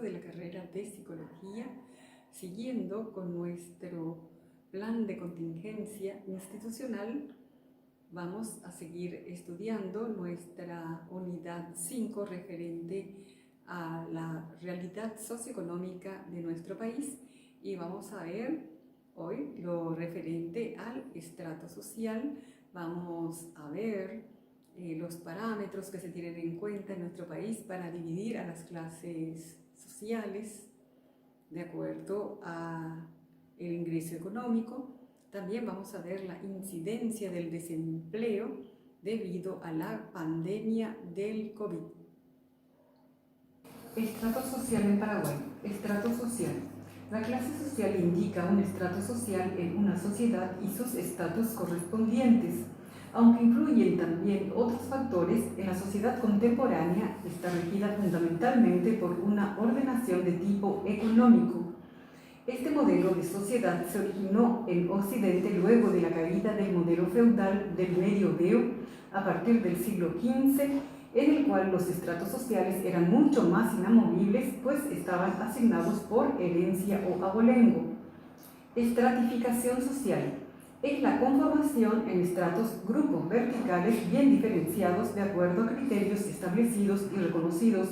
de la carrera de Psicología, siguiendo con nuestro plan de contingencia institucional. Vamos a seguir estudiando nuestra unidad 5 referente a la realidad socioeconómica de nuestro país y vamos a ver hoy lo referente al estrato social. Vamos a ver los parámetros que se tienen en cuenta en nuestro país para dividir a las clases sociales de acuerdo a el ingreso económico. También vamos a ver la incidencia del desempleo debido a la pandemia del COVID. Estrato social en Paraguay. Estrato social. La clase social indica un estrato social en una sociedad y sus estatus correspondientes. Aunque influyen también otros factores, en la sociedad contemporánea está regida fundamentalmente por una ordenación de tipo económico. Este modelo de sociedad se originó en Occidente luego de la caída del modelo feudal del Mediodeo a partir del siglo XV, en el cual los estratos sociales eran mucho más inamovibles, pues estaban asignados por herencia o abolengo. Estratificación social es la conformación en estratos, grupos verticales bien diferenciados de acuerdo a criterios establecidos y reconocidos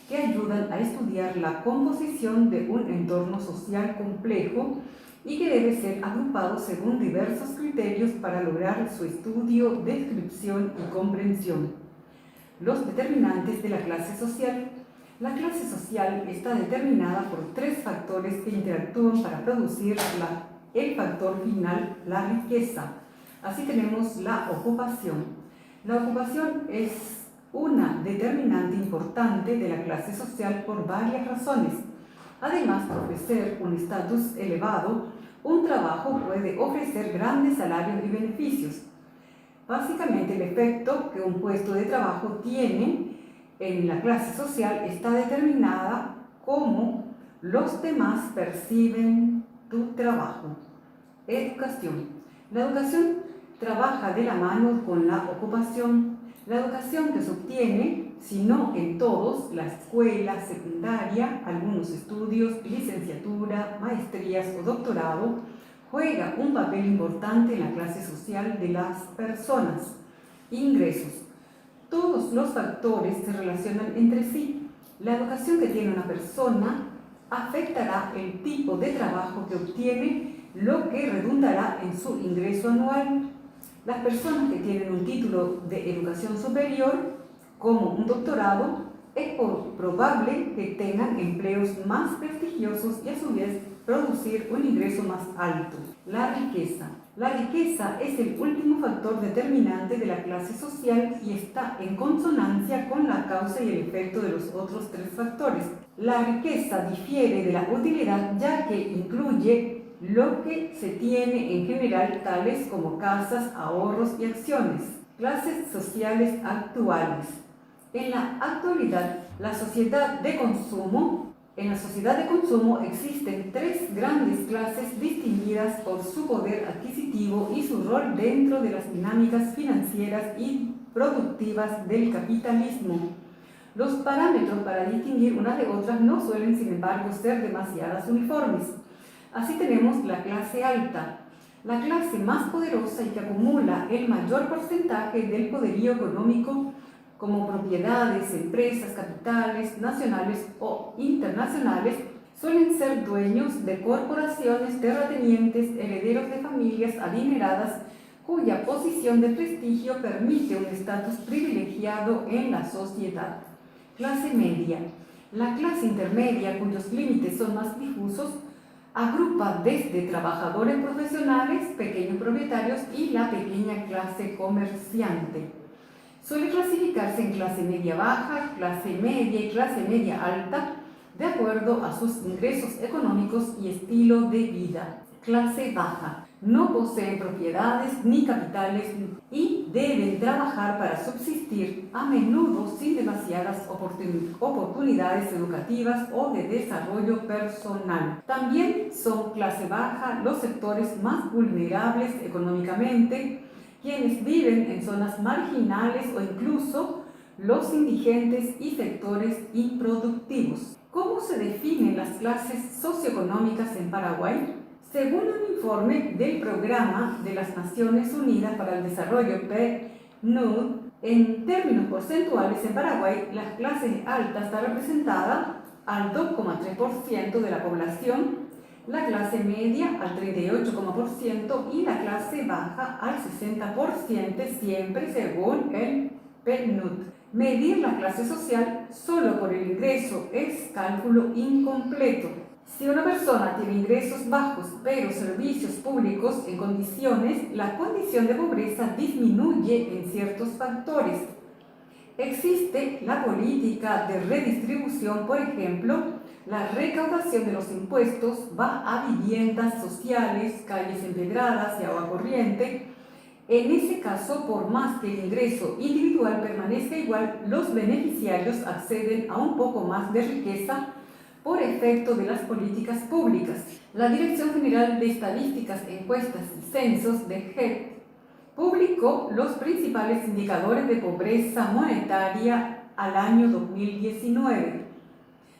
que ayudan a estudiar la composición de un entorno social complejo y que debe ser agrupado según diversos criterios para lograr su estudio, descripción y comprensión. Los determinantes de la clase social. La clase social está determinada por tres factores que interactúan para producir el factor final, la riqueza. Así tenemos la ocupación. La ocupación es una determinante importante de la clase social por varias razones. Además de ofrecer un estatus elevado, un trabajo puede ofrecer grandes salarios y beneficios. Básicamente, el efecto que un puesto de trabajo tiene en la clase social está determinada como los demás perciben tu trabajo. Educación. La educación trabaja de la mano con la ocupación. La educación que se obtiene, si no en todos, la escuela secundaria, algunos estudios, licenciatura, maestrías o doctorado, juega un papel importante en la clase social de las personas. Ingresos. Todos los factores se relacionan entre sí. La educación que tiene una persona afectará el tipo de trabajo que obtiene, lo que redundará en su ingreso anual. Las personas que tienen un título de educación superior, como un doctorado, es probable que tengan empleos más prestigiosos y a su vez producir un ingreso más alto. La riqueza. La riqueza es el último factor determinante de la clase social y está en consonancia con la causa y el efecto de los otros tres factores. La riqueza difiere de la utilidad ya que incluye lo que se tiene en general, tales como casas, ahorros y acciones. Clases sociales actuales. En la actualidad, en la sociedad de consumo existen tres grandes clases distinguidas por su poder adquisitivo y su rol dentro de las dinámicas financieras y productivas del capitalismo. Los parámetros para distinguir unas de otras no suelen, sin embargo, ser demasiadas uniformes. Así tenemos la clase alta, la clase más poderosa y que acumula el mayor porcentaje del poderío económico como propiedades, empresas, capitales, nacionales o internacionales, suelen ser dueños de corporaciones, terratenientes, herederos de familias adineradas, cuya posición de prestigio permite un estatus privilegiado en la sociedad. Clase media. La clase intermedia, cuyos límites son más difusos, agrupa desde trabajadores profesionales, pequeños propietarios y la pequeña clase comerciante. Suele clasificarse en clase media baja, clase media y clase media alta, de acuerdo a sus ingresos económicos y estilo de vida. Clase baja. No poseen propiedades ni capitales y deben trabajar para subsistir, a menudo sin demasiadas oportunidades educativas o de desarrollo personal. También son clase baja los sectores más vulnerables económicamente, quienes viven en zonas marginales o incluso los indigentes y sectores improductivos. ¿Cómo se definen las clases socioeconómicas en Paraguay? Según un informe del Programa de las Naciones Unidas para el Desarrollo PNUD, en términos porcentuales en Paraguay, la clase alta está representada al 2,3% de la población, la clase media al 38,% y la clase baja al 60%, siempre según el PNUD. Medir la clase social solo por el ingreso es cálculo incompleto. Si una persona tiene ingresos bajos pero servicios públicos en condiciones, la condición de pobreza disminuye en ciertos factores. Existe la política de redistribución, por ejemplo, la recaudación de los impuestos va a viviendas sociales, calles empedradas y agua corriente. En ese caso, por más que el ingreso individual permanezca igual, los beneficiarios acceden a un poco más de riqueza por efecto de las políticas públicas. La Dirección General de Estadísticas, Encuestas y Censos de GED publicó los principales indicadores de pobreza monetaria al año 2019.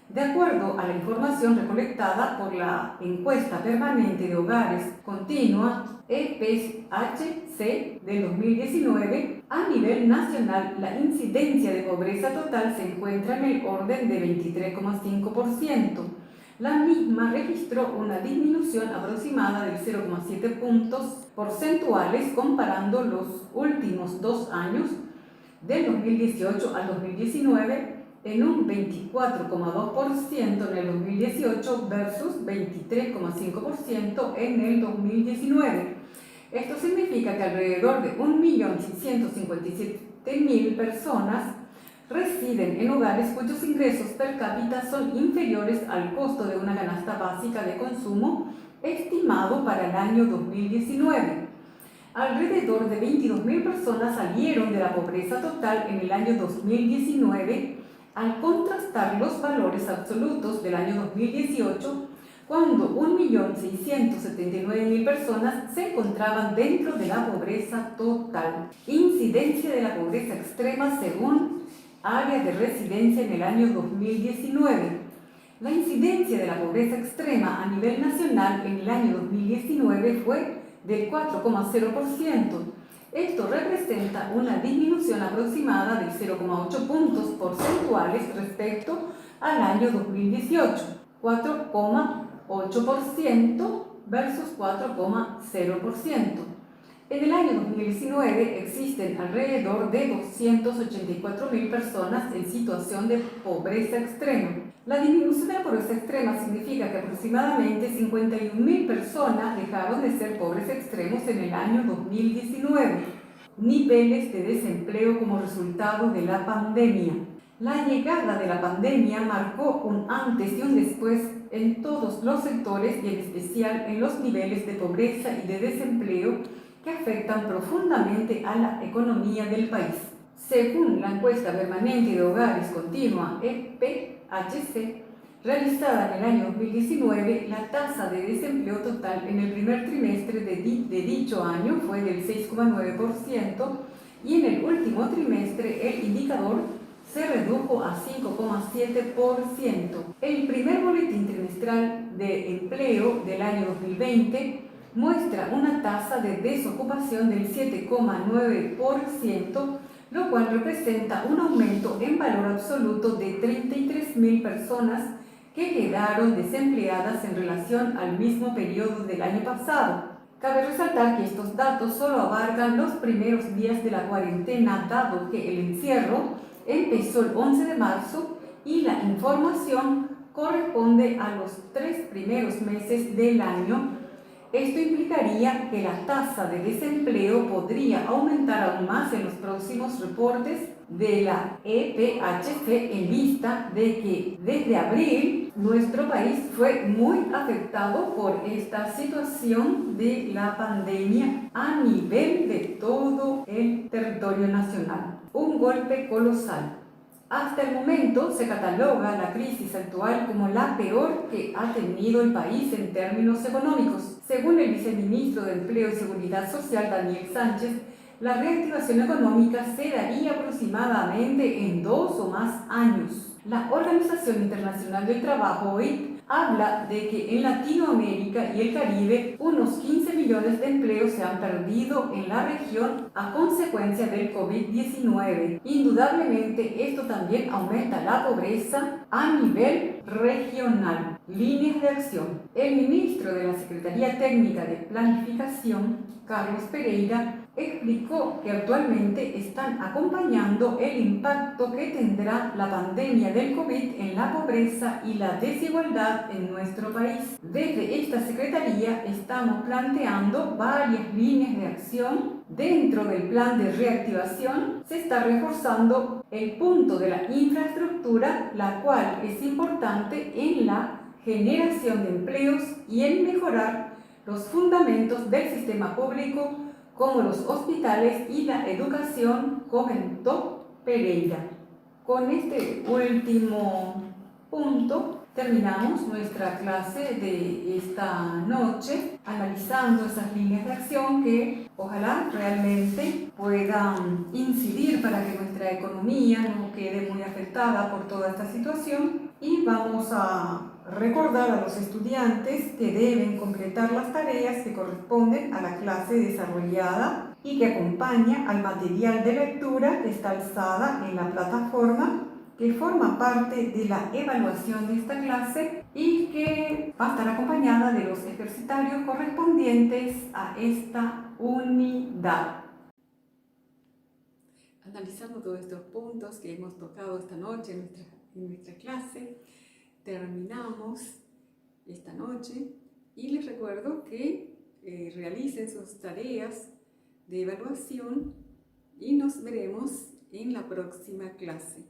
De acuerdo a la información recolectada por la Encuesta Permanente de Hogares Continua EPHC del 2019, a nivel nacional la incidencia de pobreza total se encuentra en el orden de 23,5%. La misma registró una disminución aproximada de 0,7 puntos porcentuales comparando los últimos 2 años, del 2018 al 2019, en un 24,2% en el 2018 versus 23,5% en el 2019. Esto significa que alrededor de 1.657.000 personas residen en hogares cuyos ingresos per cápita son inferiores al costo de una canasta básica de consumo estimado para el año 2019. Alrededor de 22.000 personas salieron de la pobreza total en el año 2019 al contrastar los valores absolutos del año 2018, cuando 1.679.000 personas se encontraban dentro de la pobreza total. Incidencia de la pobreza extrema según área de residencia en el año 2019. La incidencia de la pobreza extrema a nivel nacional en el año 2019 fue del 4,0%. Esto representa una disminución aproximada de 0,8 puntos porcentuales respecto al año 2018, 4,8% versus 4,0%. En el año 2019 existen alrededor de 284.000 personas en situación de pobreza extrema. La disminución de la pobreza extrema significa que aproximadamente 51.000 personas dejaron de ser pobres extremos en el año 2019. Niveles de desempleo como resultado de la pandemia. La llegada de la pandemia marcó un antes y un después en todos los sectores y en especial en los niveles de pobreza y de desempleo que afectan profundamente a la economía del país. Según la encuesta permanente de hogares continua EPHC, realizada en el año 2019, la tasa de desempleo total en el primer trimestre de dicho año fue del 6,9% y en el último trimestre el indicador se redujo a 5,7%. El primer boletín trimestral de empleo del año 2020 muestra una tasa de desocupación del 7,9%, lo cual representa un aumento en valor absoluto de 33.000 personas que quedaron desempleadas en relación al mismo periodo del año pasado. Cabe resaltar que estos datos solo abarcan los primeros días de la cuarentena, dado que el encierro empezó el 11 de marzo y la información corresponde a los 3 primeros meses del año. Esto implicaría que la tasa de desempleo podría aumentar aún más en los próximos reportes de la EPHC en vista de que desde abril nuestro país fue muy afectado por esta situación de la pandemia a nivel de todo el territorio nacional. Un golpe colosal. Hasta el momento se cataloga la crisis actual como la peor que ha tenido el país en términos económicos. Según el viceministro de Empleo y Seguridad Social, Daniel Sánchez, la reactivación económica se daría aproximadamente en 2 o más años. La Organización Internacional del Trabajo, OIT, habla de que en Latinoamérica y el Caribe unos 15 millones de empleos se han perdido en la región a consecuencia del COVID-19. Indudablemente esto también aumenta la pobreza a nivel regional. Líneas de acción. El ministro de la Secretaría Técnica de Planificación, Carlos Pereira, explicó que actualmente están acompañando el impacto que tendrá la pandemia del COVID en la pobreza y la desigualdad en nuestro país. Desde esta Secretaría estamos planteando varias líneas de acción. Dentro del plan de reactivación se está reforzando el punto de la infraestructura, la cual es importante en la generación de empleos y en mejorar los fundamentos del sistema público como los hospitales y la educación, comentó Pereira. Con este último punto terminamos nuestra clase de esta noche analizando esas líneas de acción que ojalá realmente puedan incidir para que nuestra economía no quede muy afectada por toda esta situación, y vamos a recordar a los estudiantes que deben completar las tareas que corresponden a la clase desarrollada y que acompaña al material de lectura que está alzada en la plataforma, que forma parte de la evaluación de esta clase y que va a estar acompañada de los ejercitarios correspondientes a esta unidad. Analizando todos estos puntos que hemos tocado esta noche en nuestra clase, terminamos esta noche y les recuerdo que realicen sus tareas de evaluación y nos veremos en la próxima clase.